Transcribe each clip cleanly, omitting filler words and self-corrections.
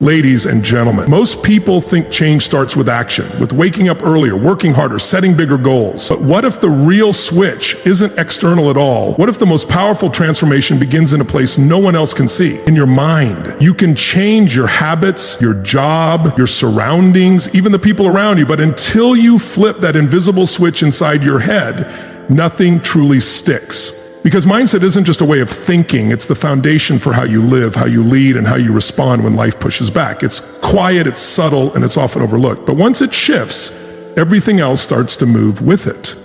Ladies and gentlemen, most people think change starts with action, with waking up earlier, working harder, setting bigger goals. But what if the real switch isn't external at all? What if the most powerful transformation begins in a place no one else can see? In your mind. You can change your habits, your job, your surroundings, even the people around you, but until you flip that invisible switch inside your head, nothing truly sticks. Because mindset isn't just a way of thinking, it's the foundation for how you live, how you lead, and how you respond when life pushes back. It's quiet, it's subtle, and it's often overlooked. But once it shifts, everything else starts to move with it.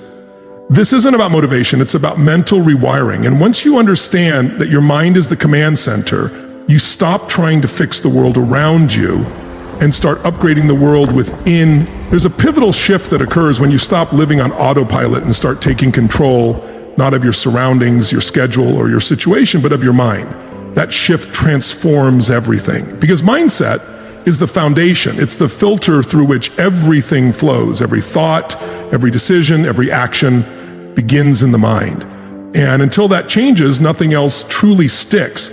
This isn't about motivation, it's about mental rewiring. And once you understand that your mind is the command center, you stop trying to fix the world around you and start upgrading the world within. There's a pivotal shift that occurs when you stop living on autopilot and start taking control, not of your surroundings, your schedule, or your situation, but of your mind. That shift transforms everything. Because mindset is the foundation. It's the filter through which everything flows. Every thought, every decision, every action begins in the mind. And until that changes, nothing else truly sticks.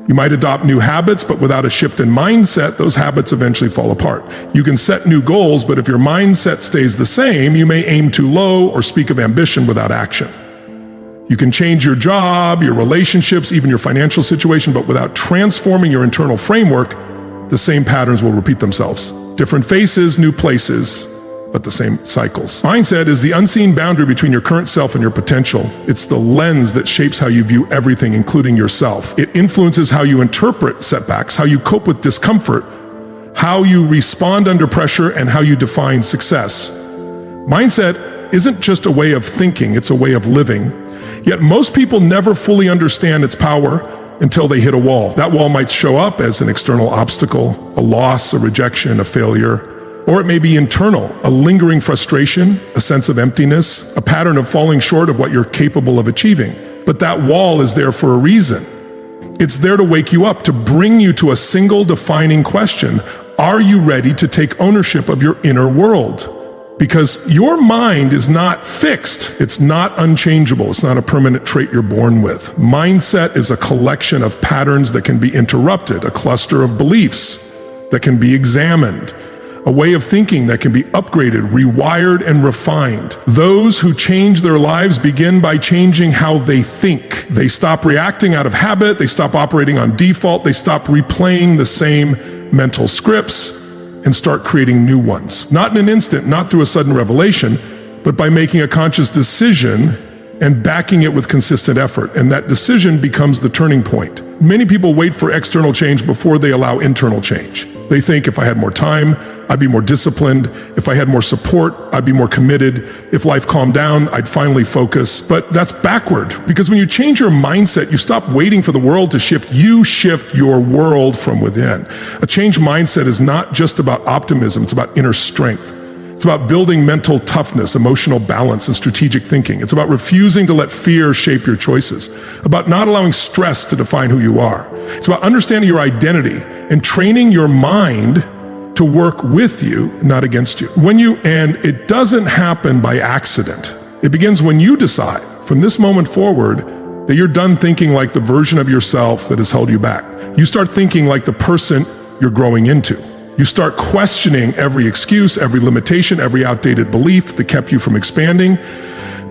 You might adopt new habits, but without a shift in mindset, those habits eventually fall apart. You can set new goals, but if your mindset stays the same, you may aim too low or speak of ambition without action. You can change your job, your relationships, even your financial situation, but without transforming your internal framework, the same patterns will repeat themselves. Different faces, new places, but the same cycles. Mindset is the unseen boundary between your current self and your potential. It's the lens that shapes how you view everything, including yourself. It influences how you interpret setbacks, how you cope with discomfort, how you respond under pressure, and how you define success. Mindset isn't just a way of thinking, it's a way of living. Yet most people never fully understand its power until they hit a wall. That wall might show up as an external obstacle, a loss, a rejection, a failure, or it may be internal, a lingering frustration, a sense of emptiness, a pattern of falling short of what you're capable of achieving. But that wall is there for a reason. It's there to wake you up, to bring you to a single defining question. Are you ready to take ownership of your inner world? Because your mind is not fixed. It's not unchangeable. It's not a permanent trait you're born with. Mindset is a collection of patterns that can be interrupted, a cluster of beliefs that can be examined, a way of thinking that can be upgraded, rewired, and refined. Those who change their lives begin by changing how they think. They stop reacting out of habit. They stop operating on default. They stop replaying the same mental scripts and start creating new ones. Not in an instant, not through a sudden revelation, but by making a conscious decision and backing it with consistent effort. And that decision becomes the turning point. Many people wait for external change before they allow internal change. They think if I had more time, I'd be more disciplined. If I had more support, I'd be more committed. If life calmed down, I'd finally focus. But that's backward, because when you change your mindset, you stop waiting for the world to shift. You shift your world from within. A changed mindset is not just about optimism, it's about inner strength. It's about building mental toughness, emotional balance, and strategic thinking. It's about refusing to let fear shape your choices, about not allowing stress to define who you are. It's about understanding your identity and training your mind to work with you, not against you. And it doesn't happen by accident. It begins when you decide, from this moment forward, that you're done thinking like the version of yourself that has held you back. You start thinking like the person you're growing into. You start questioning every excuse, every limitation, every outdated belief that kept you from expanding.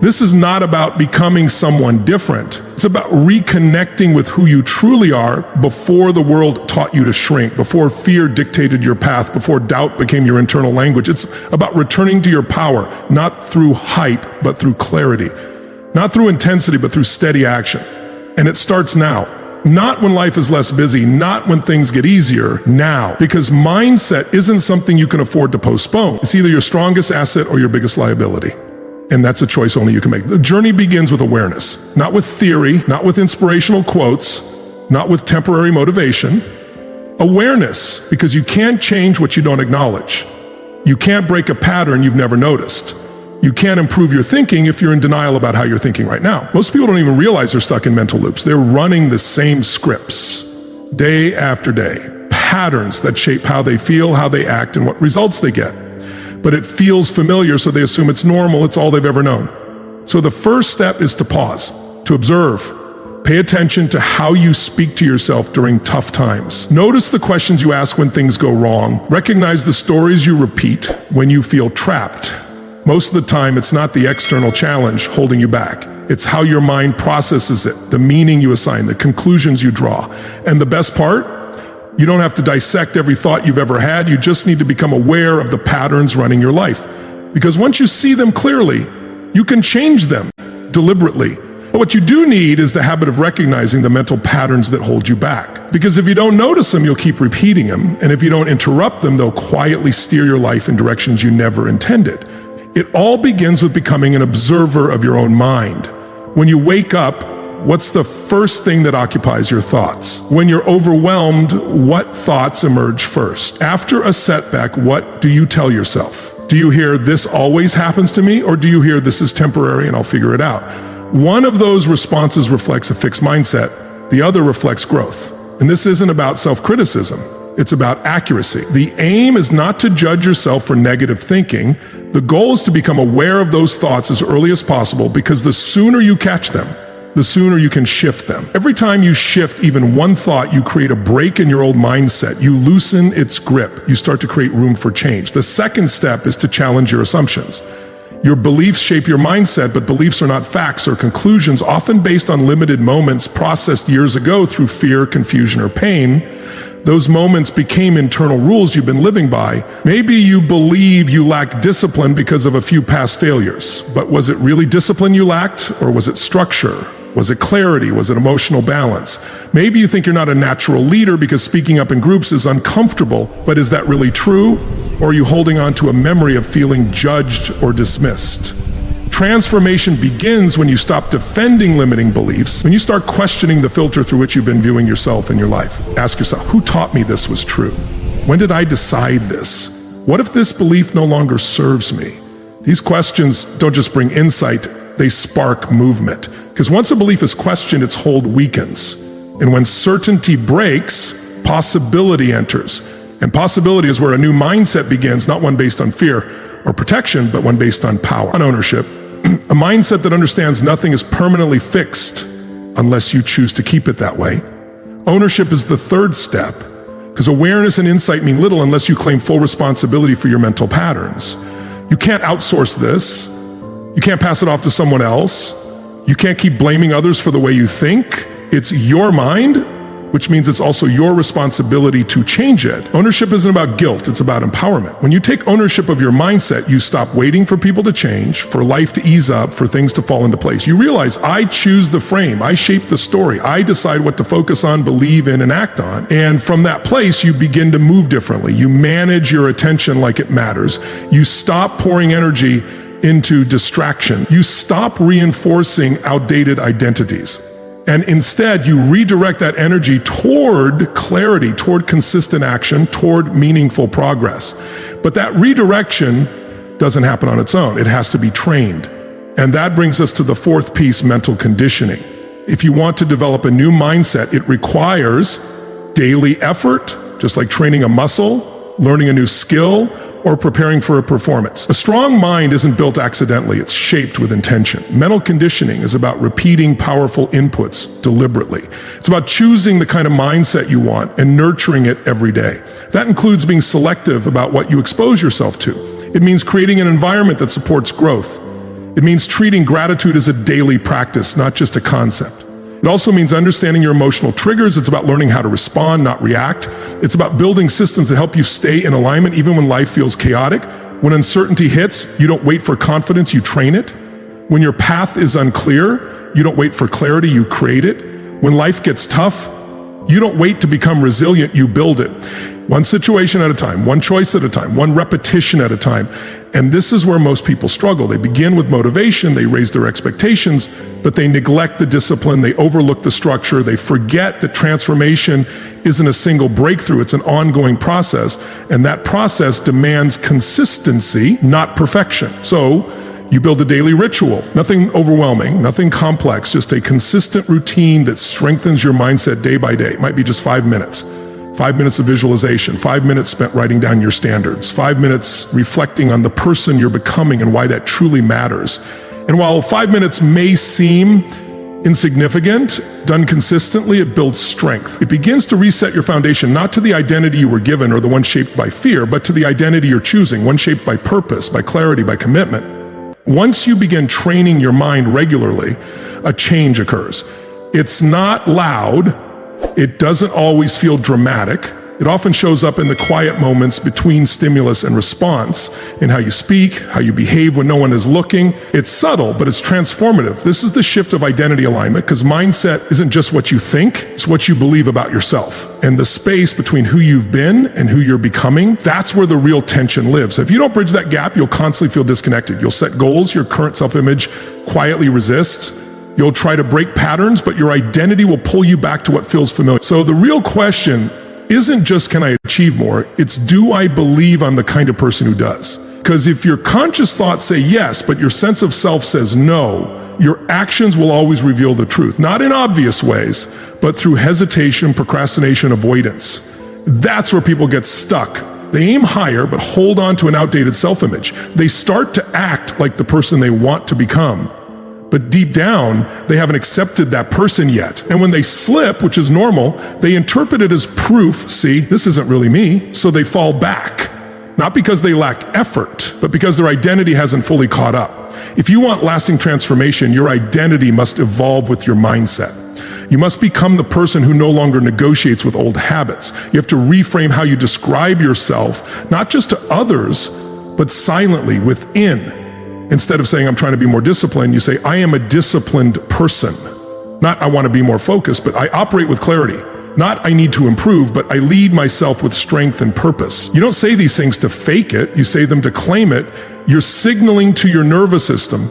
This is not about becoming someone different. It's about reconnecting with who you truly are before the world taught you to shrink, before fear dictated your path, before doubt became your internal language. It's about returning to your power, not through hype, but through clarity. Not through intensity, but through steady action. And it starts now. Not when life is less busy, not when things get easier, now. Because mindset isn't something you can afford to postpone. It's either your strongest asset or your biggest liability. And that's a choice only you can make. The journey begins with awareness, not with theory, not with inspirational quotes, not with temporary motivation. Awareness, because you can't change what you don't acknowledge. You can't break a pattern you've never noticed. You can't improve your thinking if you're in denial about how you're thinking right now. Most people don't even realize they're stuck in mental loops. They're running the same scripts day after day, patterns that shape how they feel, how they act, and what results they get. But it feels familiar, so they assume it's normal, it's all they've ever known. So the first step is to pause, to observe, Pay attention to how you speak to yourself during tough times. Notice the questions you ask when things go wrong. Recognize the stories you repeat when you feel trapped. Most of the time, it's not the external challenge holding you back. It's how your mind processes it, the meaning you assign, the conclusions you draw. And the best part? You don't have to dissect every thought you've ever had. You just need to become aware of the patterns running your life. Because once you see them clearly, you can change them deliberately. But what you do need is the habit of recognizing the mental patterns that hold you back. Because if you don't notice them, you'll keep repeating them. And if you don't interrupt them, they'll quietly steer your life in directions you never intended. It all begins with becoming an observer of your own mind. When you wake up, what's the first thing that occupies your thoughts? When you're overwhelmed, what thoughts emerge first? After a setback, what do you tell yourself? Do you hear, "This always happens to me," or do you hear, "This is temporary and I'll figure it out"? One of those responses reflects a fixed mindset. The other reflects growth. And this isn't about self-criticism. It's about accuracy. The aim is not to judge yourself for negative thinking. The goal is to become aware of those thoughts as early as possible, because the sooner you catch them, the sooner you can shift them. Every time you shift even one thought, you create a break in your old mindset. You loosen its grip. You start to create room for change. The second step is to challenge your assumptions. Your beliefs shape your mindset, but beliefs are not facts or conclusions, often based on limited moments processed years ago through fear, confusion, or pain. Those moments became internal rules you've been living by. Maybe you believe you lack discipline because of a few past failures, but was it really discipline you lacked, or was it structure? Was it clarity? Was it emotional balance? Maybe you think you're not a natural leader because speaking up in groups is uncomfortable, but is that really true? Or are you holding on to a memory of feeling judged or dismissed? Transformation begins when you stop defending limiting beliefs, when you start questioning the filter through which you've been viewing yourself and your life. Ask yourself, who taught me this was true? When did I decide this? What if this belief no longer serves me? These questions don't just bring insight, they spark movement. Because once a belief is questioned, its hold weakens. And when certainty breaks, possibility enters. And possibility is where a new mindset begins, not one based on fear or protection, but one based on power, on ownership. A mindset that understands nothing is permanently fixed unless you choose to keep it that way. Ownership is the third step, because awareness and insight mean little unless you claim full responsibility for your mental patterns. You can't outsource this. You can't pass it off to someone else. You can't keep blaming others for the way you think. It's your mind, which means it's also your responsibility to change it. Ownership isn't about guilt, it's about empowerment. When you take ownership of your mindset, you stop waiting for people to change, for life to ease up, for things to fall into place. You realize, I choose the frame, I shape the story, I decide what to focus on, believe in, and act on. And from that place, you begin to move differently. You manage your attention like it matters. You stop pouring energy into distraction. You stop reinforcing outdated identities. And instead, you redirect that energy toward clarity, toward consistent action, toward meaningful progress. But that redirection doesn't happen on its own. It has to be trained. And that brings us to the fourth piece, mental conditioning. If you want to develop a new mindset, it requires daily effort, just like training a muscle, learning a new skill, or preparing for a performance. A strong mind isn't built accidentally, it's shaped with intention. Mental conditioning is about repeating powerful inputs deliberately. It's about choosing the kind of mindset you want and nurturing it every day. That includes being selective about what you expose yourself to. It means creating an environment that supports growth. It means treating gratitude as a daily practice, not just a concept. It also means understanding your emotional triggers. It's about learning how to respond, not react. It's about building systems that help you stay in alignment even when life feels chaotic. When uncertainty hits, you don't wait for confidence, you train it. When your path is unclear, you don't wait for clarity, you create it. When life gets tough, you don't wait to become resilient, you build it. One situation at a time, one choice at a time, one repetition at a time. And this is where most people struggle. They begin with motivation, they raise their expectations, but they neglect the discipline, they overlook the structure, they forget that transformation isn't a single breakthrough, it's an ongoing process. And that process demands consistency, not perfection. So you build a daily ritual, nothing overwhelming, nothing complex, just a consistent routine that strengthens your mindset day by day. It might be just 5 minutes. 5 minutes of visualization, 5 minutes spent writing down your standards, 5 minutes reflecting on the person you're becoming and why that truly matters. And while 5 minutes may seem insignificant. Done consistently, it builds strength. It begins to reset your foundation, not to the identity you were given or the one shaped by fear, but to the identity you're choosing, one shaped by purpose, by clarity, by commitment. Once you begin training your mind regularly, a change occurs. It's not loud. It doesn't always feel dramatic. It often shows up in the quiet moments between stimulus and response, in how you speak, how you behave when no one is looking. It's subtle, but it's transformative. This is the shift of identity alignment, because mindset isn't just what you think, it's what you believe about yourself. And the space between who you've been and who you're becoming, that's where the real tension lives. If you don't bridge that gap, you'll constantly feel disconnected. You'll set goals your current self-image quietly resists. You'll try to break patterns, but your identity will pull you back to what feels familiar. So the real question isn't just, can I achieve more? It's, do I believe I'm the kind of person who does? Because if your conscious thoughts say yes, but your sense of self says no, your actions will always reveal the truth. Not in obvious ways, but through hesitation, procrastination, avoidance. That's where people get stuck. They aim higher, but hold on to an outdated self-image. They start to act like the person they want to become. But deep down, they haven't accepted that person yet. And when they slip, which is normal, they interpret it as proof, see, this isn't really me, so they fall back. Not because they lack effort, but because their identity hasn't fully caught up. If you want lasting transformation, your identity must evolve with your mindset. You must become the person who no longer negotiates with old habits. You have to reframe how you describe yourself, not just to others, but silently within. Instead of saying, I'm trying to be more disciplined, you say, I am a disciplined person. Not, I want to be more focused, but I operate with clarity. Not, I need to improve, but I lead myself with strength and purpose. You don't say these things to fake it, you say them to claim it. You're signaling to your nervous system,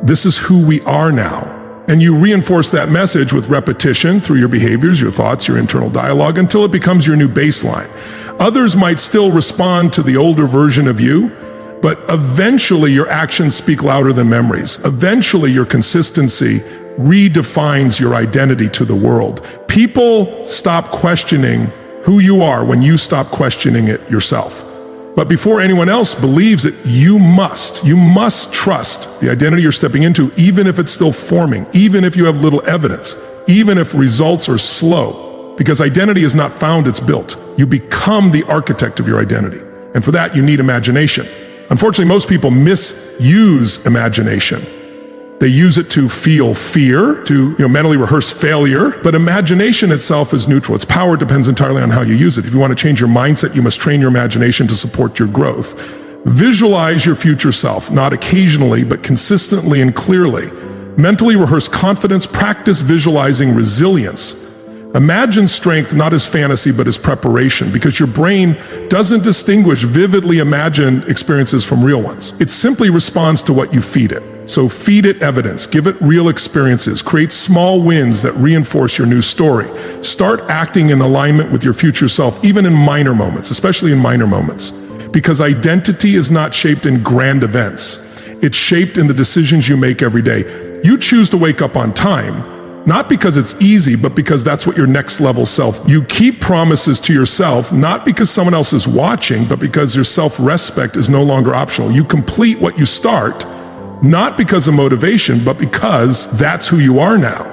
this is who we are now. And you reinforce that message with repetition through your behaviors, your thoughts, your internal dialogue, until it becomes your new baseline. Others might still respond to the older version of you, but eventually your actions speak louder than memories. Eventually your consistency redefines your identity to the world. People stop questioning who you are when you stop questioning it yourself. But before anyone else believes it, you must trust the identity you're stepping into, even if it's still forming, even if you have little evidence, even if results are slow. Because identity is not found, it's built. You become the architect of your identity. And for that, you need imagination. Unfortunately, most people misuse imagination. They use it to feel fear, to mentally rehearse failure, but imagination itself is neutral. Its power depends entirely on how you use it. If you want to change your mindset, you must train your imagination to support your growth. Visualize your future self, not occasionally, but consistently and clearly. Mentally rehearse confidence, practice visualizing resilience. Imagine strength not as fantasy, but as preparation, because your brain doesn't distinguish vividly imagined experiences from real ones. It simply responds to what you feed it. So feed it evidence, give it real experiences, create small wins that reinforce your new story. Start acting in alignment with your future self, even in minor moments, especially in minor moments. Because identity is not shaped in grand events. It's shaped in the decisions you make every day. You choose to wake up on time, not because it's easy, but because that's what your next level self. You keep promises to yourself, not because someone else is watching, but because your self-respect is no longer optional. You complete what you start, not because of motivation, but because that's who you are now.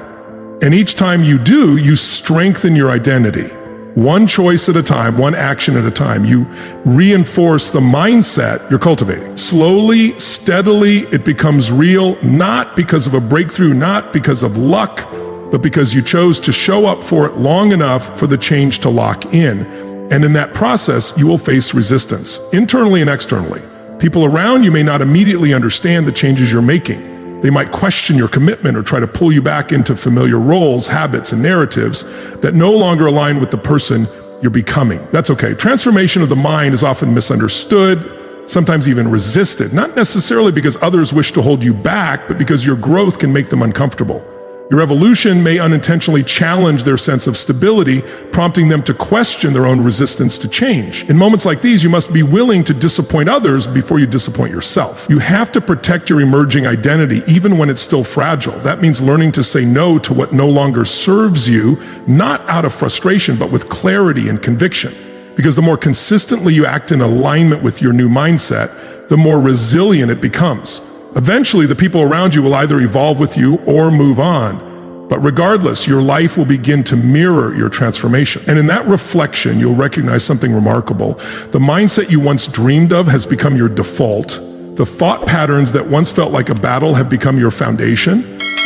And each time you do, you strengthen your identity. One choice at a time, one action at a time. You reinforce the mindset you're cultivating. Slowly, steadily, it becomes real, not because of a breakthrough, not because of luck, but because you chose to show up for it long enough for the change to lock in. And in that process, you will face resistance, internally and externally. People around you may not immediately understand the changes you're making. They might question your commitment or try to pull you back into familiar roles, habits, and narratives that no longer align with the person you're becoming. That's okay. Transformation of the mind is often misunderstood, sometimes even resisted, not necessarily because others wish to hold you back, but because your growth can make them uncomfortable. Your evolution may unintentionally challenge their sense of stability, prompting them to question their own resistance to change. In moments like these, you must be willing to disappoint others before you disappoint yourself. You have to protect your emerging identity, even when it's still fragile. That means learning to say no to what no longer serves you, not out of frustration, but with clarity and conviction. Because the more consistently you act in alignment with your new mindset, the more resilient it becomes. Eventually, the people around you will either evolve with you or move on. But regardless, your life will begin to mirror your transformation. And in that reflection, you'll recognize something remarkable. The mindset you once dreamed of has become your default. The thought patterns that once felt like a battle have become your foundation.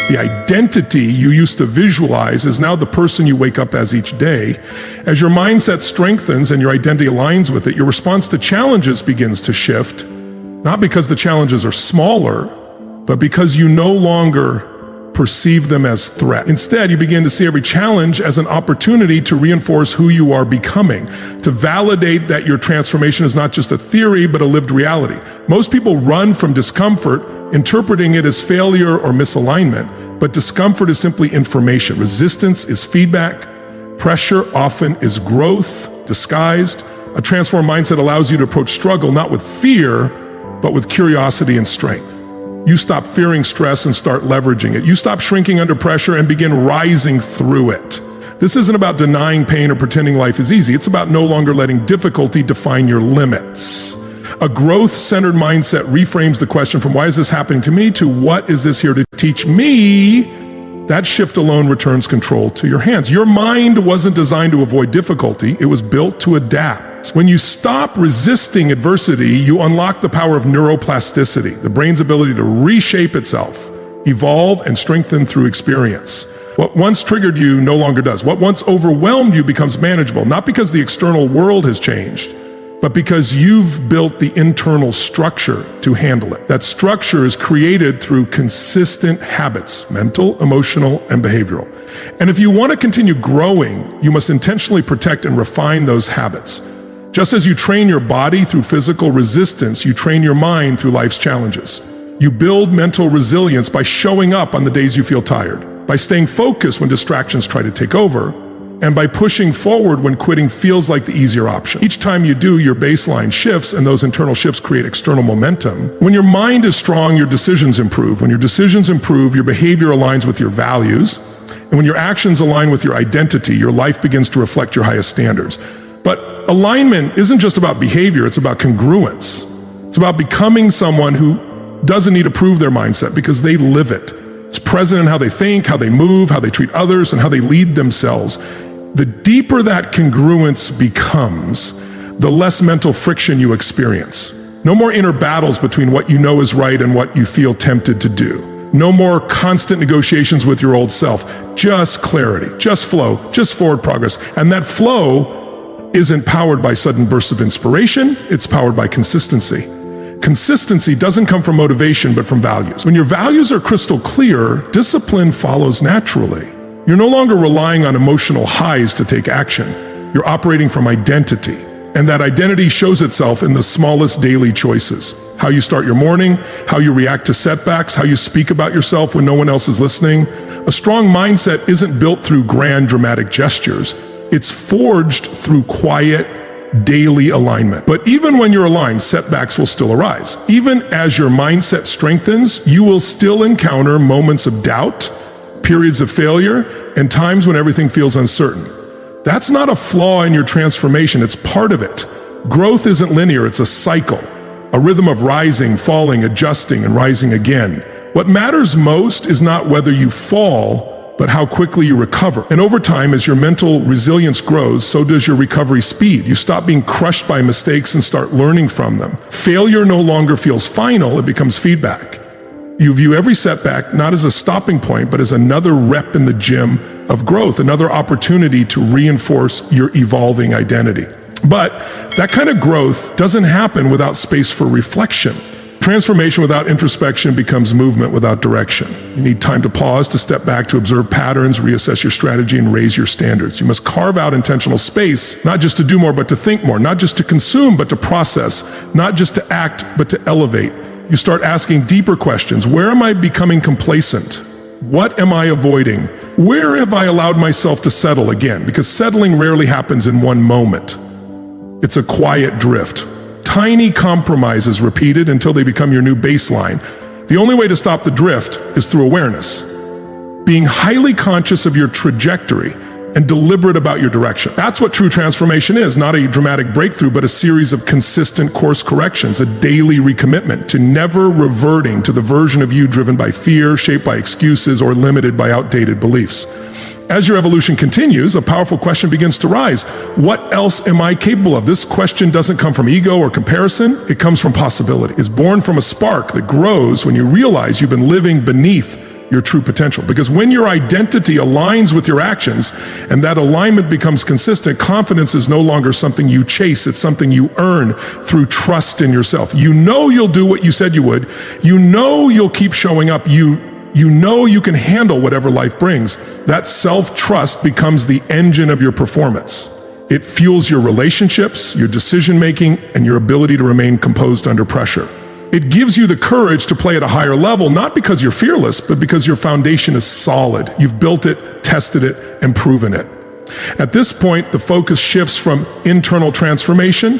The identity you used to visualize is now the person you wake up as each day. As your mindset strengthens and your identity aligns with it, your response to challenges begins to shift, not because the challenges are smaller, but because you no longer perceive them as threat. Instead, you begin to see every challenge as an opportunity to reinforce who you are becoming, to validate that your transformation is not just a theory, but a lived reality. Most people run from discomfort, interpreting it as failure or misalignment, but discomfort is simply information. Resistance is feedback. Pressure often is growth disguised. A transformed mindset allows you to approach struggle not with fear, but with curiosity and strength. You stop fearing stress and start leveraging it. You stop shrinking under pressure and begin rising through it. This isn't about denying pain or pretending life is easy. It's about no longer letting difficulty define your limits. A growth-centered mindset reframes the question from why is this happening to me to what is this here to teach me? That shift alone returns control to your hands. Your mind wasn't designed to avoid difficulty. It was built to adapt. When you stop resisting adversity, you unlock the power of neuroplasticity, the brain's ability to reshape itself, evolve, and strengthen through experience. What once triggered you no longer does. What once overwhelmed you becomes manageable, not because the external world has changed, but because you've built the internal structure to handle it. That structure is created through consistent habits, mental, emotional, and behavioral. And if you want to continue growing, you must intentionally protect and refine those habits. Just as you train your body through physical resistance, you train your mind through life's challenges. You build mental resilience by showing up on the days you feel tired, by staying focused when distractions try to take over, and by pushing forward when quitting feels like the easier option. Each time you do, your baseline shifts, and those internal shifts create external momentum. When your mind is strong, your decisions improve. When your decisions improve, your behavior aligns with your values. And when your actions align with your identity, your life begins to reflect your highest standards. But alignment isn't just about behavior, it's about congruence. It's about becoming someone who doesn't need to prove their mindset because they live it. It's present in how they think, how they move, how they treat others, and how they lead themselves. The deeper that congruence becomes, the less mental friction you experience. No more inner battles between what you know is right and what you feel tempted to do. No more constant negotiations with your old self. Just clarity, just flow, just forward progress. And that flow isn't powered by sudden bursts of inspiration, it's powered by consistency. Consistency doesn't come from motivation, but from values. When your values are crystal clear, discipline follows naturally. You're no longer relying on emotional highs to take action. You're operating from identity. And that identity shows itself in the smallest daily choices. How you start your morning, how you react to setbacks, how you speak about yourself when no one else is listening. A strong mindset isn't built through grand dramatic gestures. It's forged through quiet, daily alignment. But even when you're aligned, setbacks will still arise. Even as your mindset strengthens, you will still encounter moments of doubt, periods of failure, and times when everything feels uncertain. That's not a flaw in your transformation, it's part of it. Growth isn't linear, it's a cycle, a rhythm of rising, falling, adjusting, and rising again. What matters most is not whether you fall, but how quickly you recover. And over time, as your mental resilience grows, so does your recovery speed. You stop being crushed by mistakes and start learning from them. Failure no longer feels final, it becomes feedback. You view every setback not as a stopping point, but as another rep in the gym of growth, another opportunity to reinforce your evolving identity. But that kind of growth doesn't happen without space for reflection. Transformation without introspection becomes movement without direction. You need time to pause, to step back, to observe patterns, reassess your strategy, and raise your standards. You must carve out intentional space, not just to do more, but to think more, not just to consume, but to process, not just to act, but to elevate. You start asking deeper questions. Where am I becoming complacent? What am I avoiding? Where have I allowed myself to settle again? Because settling rarely happens in one moment. It's a quiet drift. Tiny compromises repeated until they become your new baseline. The only way to stop the drift is through awareness. Being highly conscious of your trajectory and deliberate about your direction. That's what true transformation is, not a dramatic breakthrough, but a series of consistent course corrections, a daily recommitment to never reverting to the version of you driven by fear, shaped by excuses, or limited by outdated beliefs. As your evolution continues, a powerful question begins to rise. What else am I capable of? This question doesn't come from ego or comparison. It comes from possibility. It's born from a spark that grows when you realize you've been living beneath your true potential. Because when your identity aligns with your actions and that alignment becomes consistent, confidence is no longer something you chase. It's something you earn through trust in yourself. You know you'll do what you said you would. You know you'll keep showing up. You know you can handle whatever life brings. That self-trust becomes the engine of your performance. It fuels your relationships, your decision-making, and your ability to remain composed under pressure. It gives you the courage to play at a higher level, not because you're fearless, but because your foundation is solid. You've built it, tested it, and proven it. At this point, the focus shifts from internal transformation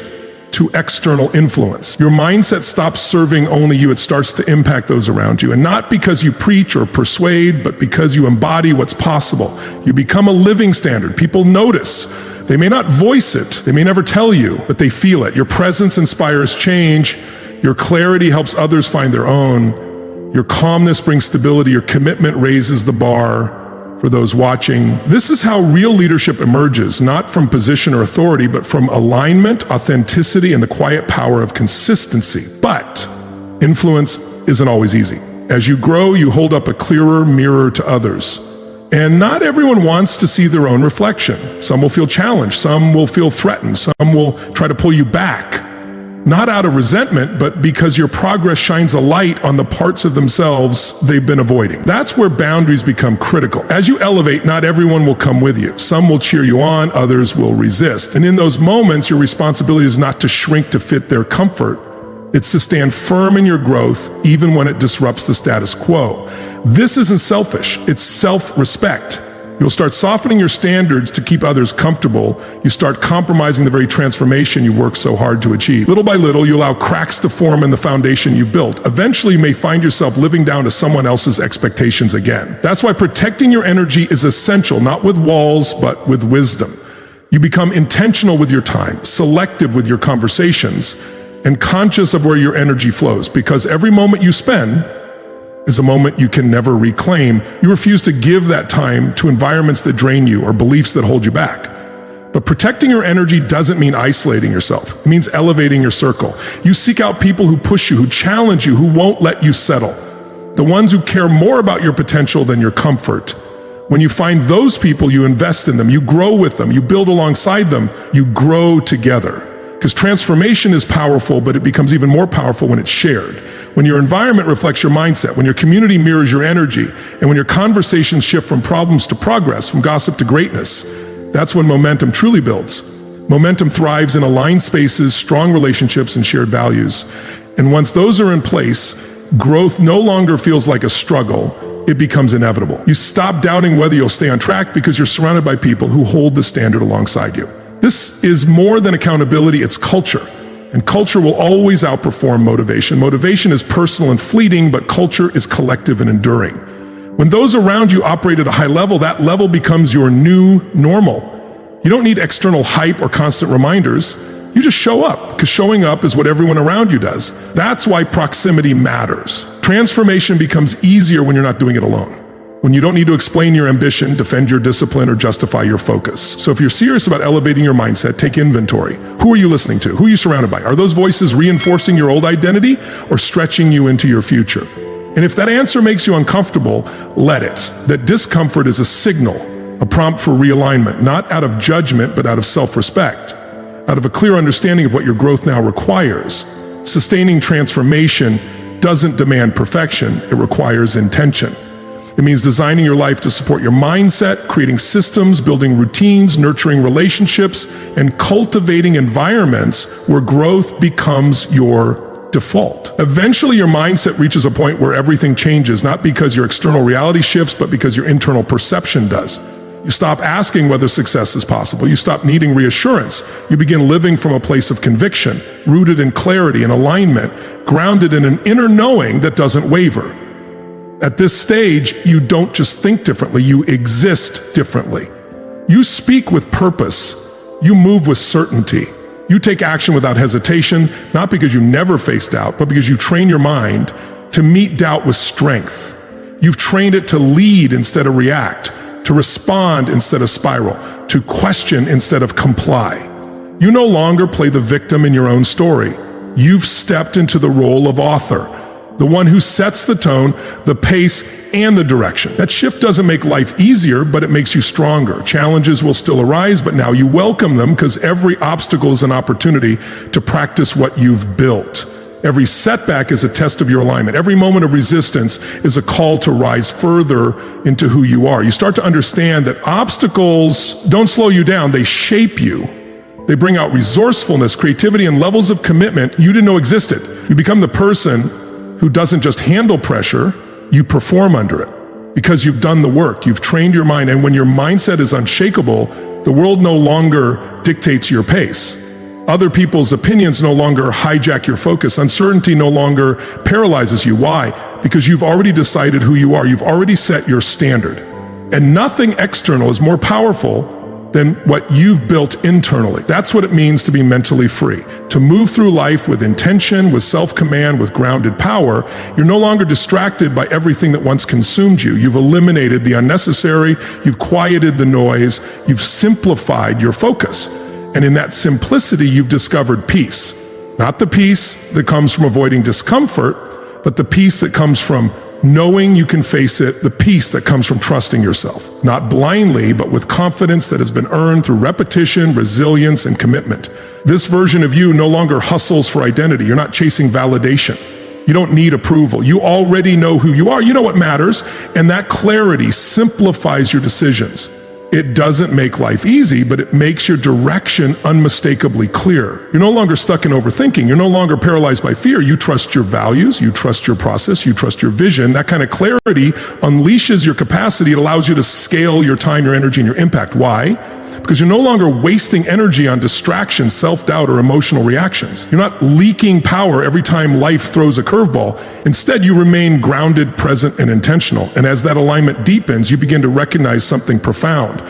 to external influence. Your mindset stops serving only you. It starts to impact those around you. And not because you preach or persuade, but because you embody what's possible. You become a living standard. People notice. They may not voice it. They may never tell you, but they feel it. Your presence inspires change. Your clarity helps others find their own. Your calmness brings stability. Your commitment raises the bar for those watching. This is how real leadership emerges, not from position or authority, but from alignment, authenticity, and the quiet power of consistency. But influence isn't always easy. As you grow, you hold up a clearer mirror to others. And not everyone wants to see their own reflection. Some will feel challenged. Some will feel threatened. Some will try to pull you back. Not out of resentment, but because your progress shines a light on the parts of themselves they've been avoiding. That's where boundaries become critical. As you elevate, not everyone will come with you. Some will cheer you on, others will resist. And in those moments, your responsibility is not to shrink to fit their comfort. It's to stand firm in your growth, even when it disrupts the status quo. This isn't selfish, it's self-respect. You'll start softening your standards to keep others comfortable. You start compromising the very transformation you work so hard to achieve. Little by little, you allow cracks to form in the foundation you've built. Eventually, you may find yourself living down to someone else's expectations again. That's why protecting your energy is essential, not with walls, but with wisdom. You become intentional with your time, selective with your conversations, and conscious of where your energy flows, because every moment you spend is a moment you can never reclaim. You refuse to give that time to environments that drain you or beliefs that hold you back. But protecting your energy doesn't mean isolating yourself. It means elevating your circle. You seek out people who push you, who challenge you, who won't let you settle. The ones who care more about your potential than your comfort. When you find those people, you invest in them, you grow with them, you build alongside them, you grow together. Because transformation is powerful, but it becomes even more powerful when it's shared. When your environment reflects your mindset, when your community mirrors your energy, and when your conversations shift from problems to progress, from gossip to greatness, that's when momentum truly builds. Momentum thrives in aligned spaces, strong relationships, and shared values. And once those are in place, growth no longer feels like a struggle. It becomes inevitable. You stop doubting whether you'll stay on track because you're surrounded by people who hold the standard alongside you. This is more than accountability, it's culture. And culture will always outperform motivation. Motivation is personal and fleeting, but culture is collective and enduring. When those around you operate at a high level, that level becomes your new normal. You don't need external hype or constant reminders. You just show up, because showing up is what everyone around you does. That's why proximity matters. Transformation becomes easier when you're not doing it alone. When you don't need to explain your ambition, defend your discipline, or justify your focus. So if you're serious about elevating your mindset, take inventory. Who are you listening to? Who are you surrounded by? Are those voices reinforcing your old identity or stretching you into your future? And if that answer makes you uncomfortable, let it. That discomfort is a signal, a prompt for realignment, not out of judgment, but out of self-respect, out of a clear understanding of what your growth now requires. Sustaining transformation doesn't demand perfection, it requires intention. It means designing your life to support your mindset, creating systems, building routines, nurturing relationships, and cultivating environments where growth becomes your default. Eventually, your mindset reaches a point where everything changes, not because your external reality shifts, but because your internal perception does. You stop asking whether success is possible. You stop needing reassurance. You begin living from a place of conviction, rooted in clarity and alignment, grounded in an inner knowing that doesn't waver. At this stage, you don't just think differently, you exist differently. You speak with purpose. You move with certainty. You take action without hesitation, not because you never face doubt, but because you train your mind to meet doubt with strength. You've trained it to lead instead of react, to respond instead of spiral, to question instead of comply. You no longer play the victim in your own story. You've stepped into the role of author, the one who sets the tone, the pace, and the direction. That shift doesn't make life easier, but it makes you stronger. Challenges will still arise, but now you welcome them because every obstacle is an opportunity to practice what you've built. Every setback is a test of your alignment. Every moment of resistance is a call to rise further into who you are. You start to understand that obstacles don't slow you down, they shape you. They bring out resourcefulness, creativity, and levels of commitment you didn't know existed. You become the person who doesn't just handle pressure, you perform under it. Because you've done the work, you've trained your mind, and when your mindset is unshakable, the world no longer dictates your pace. Other people's opinions no longer hijack your focus. Uncertainty no longer paralyzes you. Why? Because you've already decided who you are. You've already set your standard. And nothing external is more powerful than what you've built internally. That's what it means to be mentally free. To move through life with intention, with self-command, with grounded power. You're no longer distracted by everything that once consumed you. You've eliminated the unnecessary. You've quieted the noise. You've simplified your focus. And in that simplicity, you've discovered peace. Not the peace that comes from avoiding discomfort, but the peace that comes from knowing you can face it, the peace that comes from trusting yourself. Not blindly, but with confidence that has been earned through repetition, resilience, and commitment. This version of you no longer hustles for identity. You're not chasing validation. You don't need approval. You already know who you are. You know what matters. And that clarity simplifies your decisions. It doesn't make life easy, but it makes your direction unmistakably clear. You're no longer stuck in overthinking. You're no longer paralyzed by fear. You trust your values, you trust your process, you trust your vision. That kind of clarity unleashes your capacity. It allows you to scale your time, your energy, and your impact. Why? Because you're no longer wasting energy on distraction, self-doubt, or emotional reactions. You're not leaking power every time life throws a curveball. Instead, you remain grounded, present, and intentional. And as that alignment deepens, you begin to recognize something profound.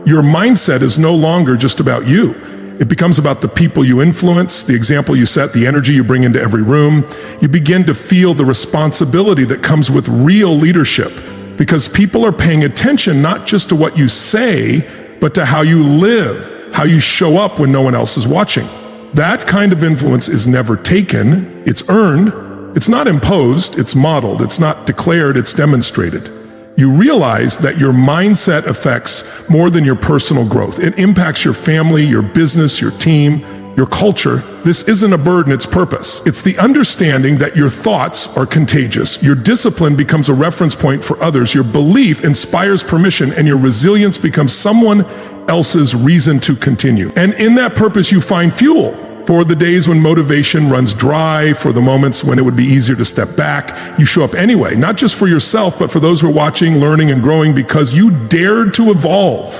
Your mindset is no longer just about you. It becomes about the people you influence, the example you set, the energy you bring into every room. You begin to feel the responsibility that comes with real leadership, because people are paying attention not just to what you say, but to how you live, how you show up when no one else is watching. That kind of influence is never taken, it's earned, it's not imposed, it's modeled, it's not declared, it's demonstrated. You realize that your mindset affects more than your personal growth. It impacts your family, your business, your team, your culture. This isn't a burden, it's purpose. It's the understanding that your thoughts are contagious. Your discipline becomes a reference point for others. Your belief inspires permission, and your resilience becomes someone else's reason to continue. And in that purpose, you find fuel for the days when motivation runs dry, for the moments when it would be easier to step back. You show up anyway, not just for yourself, but for those who are watching, learning, and growing, because you dared to evolve.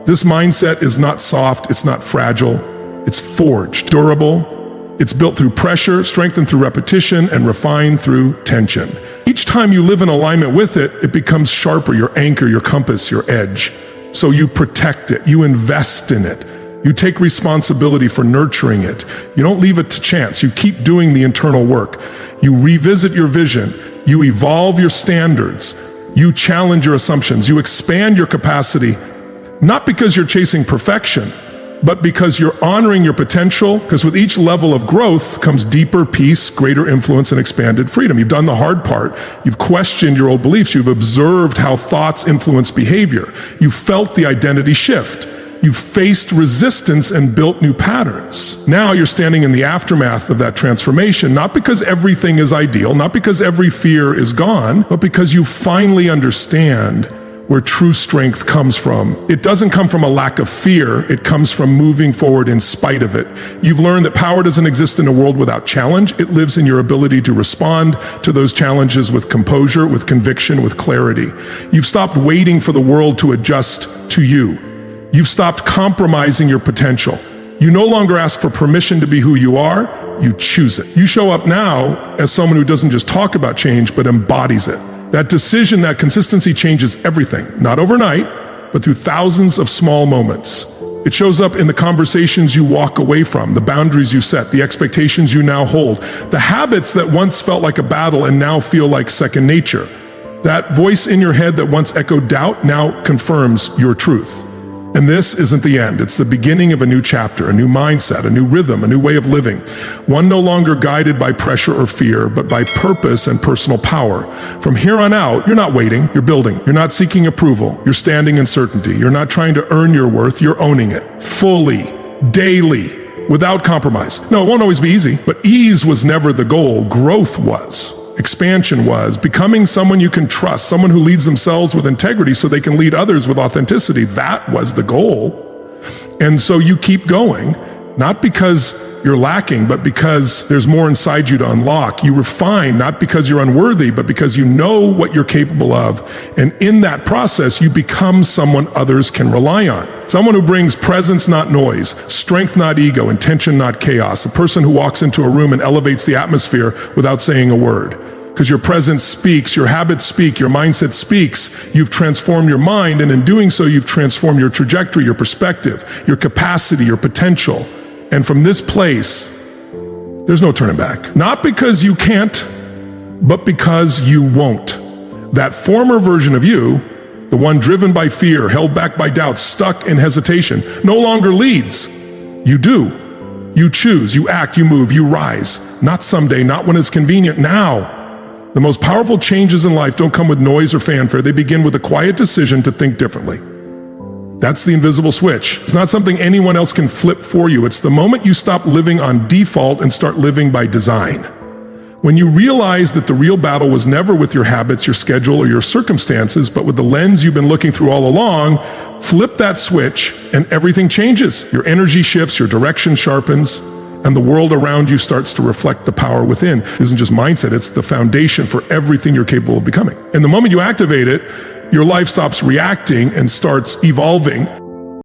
This mindset is not soft, it's not fragile. It's forged, durable. It's built through pressure, strengthened through repetition, and refined through tension. Each time you live in alignment with it, it becomes sharper, your anchor, your compass, your edge. So you protect it, you invest in it. You take responsibility for nurturing it. You don't leave it to chance. You keep doing the internal work. You revisit your vision. You evolve your standards. You challenge your assumptions. You expand your capacity, not because you're chasing perfection, but because you're honoring your potential, because with each level of growth comes deeper peace, greater influence, and expanded freedom. You've done the hard part. You've questioned your old beliefs. You've observed how thoughts influence behavior. You've felt the identity shift. You've faced resistance and built new patterns. Now you're standing in the aftermath of that transformation, not because everything is ideal, not because every fear is gone, but because you finally understand where true strength comes from. It doesn't come from a lack of fear, it comes from moving forward in spite of it. You've learned that power doesn't exist in a world without challenge. It lives in your ability to respond to those challenges with composure, with conviction, with clarity. You've stopped waiting for the world to adjust to you. You've stopped compromising your potential. You no longer ask for permission to be who you are, you choose it. You show up now as someone who doesn't just talk about change, but embodies it. That decision, that consistency changes everything. Not overnight, but through thousands of small moments. It shows up in the conversations you walk away from, the boundaries you set, the expectations you now hold, the habits that once felt like a battle and now feel like second nature. That voice in your head that once echoed doubt now confirms your truth. And this isn't the end. It's the beginning of a new chapter, a new mindset, a new rhythm, a new way of living. One no longer guided by pressure or fear, but by purpose and personal power. From here on out, you're not waiting, you're building. You're not seeking approval, you're standing in certainty. You're not trying to earn your worth, you're owning it. Fully, daily, without compromise. No, it won't always be easy, but ease was never the goal. Growth was. Expansion was. Becoming someone you can trust, someone who leads themselves with integrity so they can lead others with authenticity. That was the goal. And so you keep going, not because you're lacking, but because there's more inside you to unlock. You refine, not because you're unworthy, but because you know what you're capable of. And in that process, you become someone others can rely on. Someone who brings presence, not noise, strength, not ego, intention, not chaos. A person who walks into a room and elevates the atmosphere without saying a word. Because your presence speaks, your habits speak, your mindset speaks. You've transformed your mind, and in doing so, you've transformed your trajectory, your perspective, your capacity, your potential. And from this place, there's no turning back. Not because you can't, but because you won't. That former version of you, the one driven by fear, held back by doubt, stuck in hesitation, no longer leads. You do. You choose, you act, you move, you rise. Not someday, not when it's convenient, now. The most powerful changes in life don't come with noise or fanfare. They begin with a quiet decision to think differently. That's the invisible switch. It's not something anyone else can flip for you. It's the moment you stop living on default and start living by design. When you realize that the real battle was never with your habits, your schedule, or your circumstances, but with the lens you've been looking through all along, flip that switch and everything changes. Your energy shifts, your direction sharpens, and the world around you starts to reflect the power within. It isn't just mindset, it's the foundation for everything you're capable of becoming. And the moment you activate it, your life stops reacting and starts evolving.